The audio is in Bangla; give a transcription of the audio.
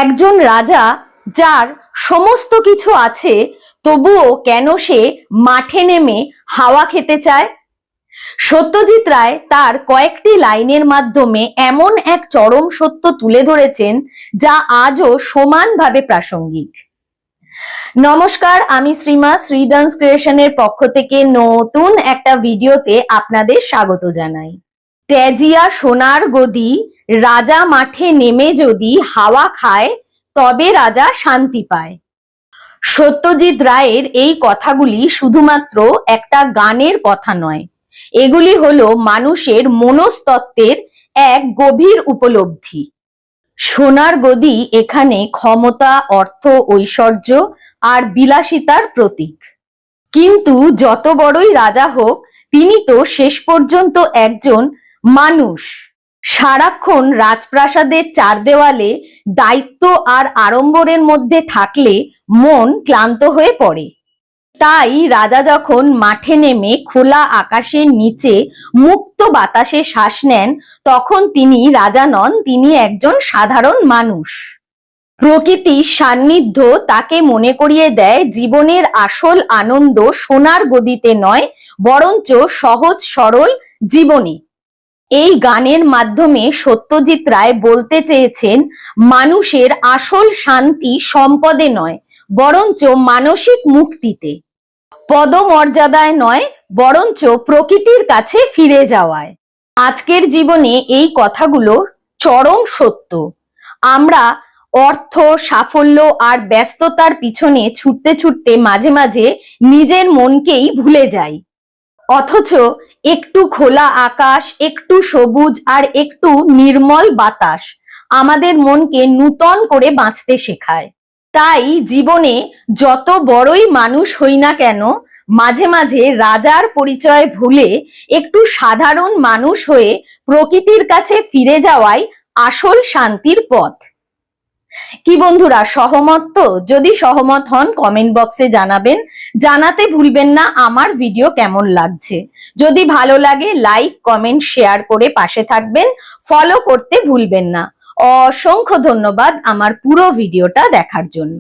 একজন রাজা যার সমস্ত কিছু আছে তবুও কেন সে মাঠে নেমে হাওয়া খেতে চায়? সত্যজিৎ রায় তার কয়েকটি লাইনের মাধ্যমে এমন এক চরম সত্য তুলে ধরেছেন যা আজও সমানভাবে প্রাসঙ্গিক। নমস্কার, আমি শ্রীমা শ্রী ডান্স ক্রিয়েশনের পক্ষ থেকে নতুন একটা ভিডিওতে আপনাদের স্বাগত জানাই। তেজিয়া সোনার গদি, রাজা মাঠে নেমে যদি হাওয়া খায় তবে রাজা শান্তি পায়। সত্যজিৎ রায়ের এই কথাগুলি শুধুমাত্র একটা গানের কথা নয়, এগুলি হলো মানুষের মনস্তত্ত্বের এক গভীর উপলব্ধি। সোনার গদি এখানে ক্ষমতা, অর্থ, ঐশ্বর্য আর বিলাসিতার প্রতীক। কিন্তু যত বড়ই রাজা হোক, তিনি তো শেষ পর্যন্ত একজন মানুষ। সারাক্ষণ রাজপ্রাসাদের চার দেওয়ালে দায়িত্ব আর আড়ম্বরের মধ্যে থাকলে মন ক্লান্ত হয়ে পড়ে। তাই রাজা যখন মাঠে নেমে খোলা আকাশের নিচে মুক্ত বাতাসে শ্বাস নেন, তখন তিনি রাজা নন, তিনি একজন সাধারণ মানুষ। প্রকৃতির সান্নিধ্য তাকে মনে করিয়ে দেয় জীবনের আসল আনন্দ সোনার গদিতে নয়, বরঞ্চ সহজ সরল জীবনে। এই গানের মাধ্যমে সত্যজিৎ রায় বলতে চেয়েছেন, মানুষের আসল শান্তি সম্পদে নয়, বরঞ্চ মানসিক মুক্তিতে। পদমর্যাদায় নয়, বরঞ্চ প্রকৃতির কাছে ফিরে যাওয়ায়। আজকের জীবনে এই কথাগুলো চরম সত্য। আমরা অর্থ, সাফল্য আর ব্যস্ততার পিছনে ছুটতে ছুটতে মাঝে মাঝে নিজের মনকেই ভুলে যাই। অথচ একটু খোলা আকাশ, একটু সবুজ আর একটু নির্মল বাতাস আমাদের মনকে নূতন করে বাঁচতে শেখায়। তাই জীবনে যত বড়ই মানুষ হই না কেন, মাঝে মাঝে রাজার পরিচয় ভুলে একটু সাধারণ মানুষ হয়ে প্রকৃতির কাছে ফিরে যাওয়াই আসল শান্তির পথ। কি বন্ধুরা, সহমত তো? যদি সহমত হন কমেন্ট বক্সে জানাবেন। জানাতে ভুলবেন না আমার ভিডিও কেমন লাগছে। যদি ভালো লাগে লাইক, কমেন্ট, শেয়ার করে পাশে থাকবেন। ফলো করতে ভুলবেন না। অসংখ্য ধন্যবাদ আমার পুরো ভিডিওটা দেখার জন্য।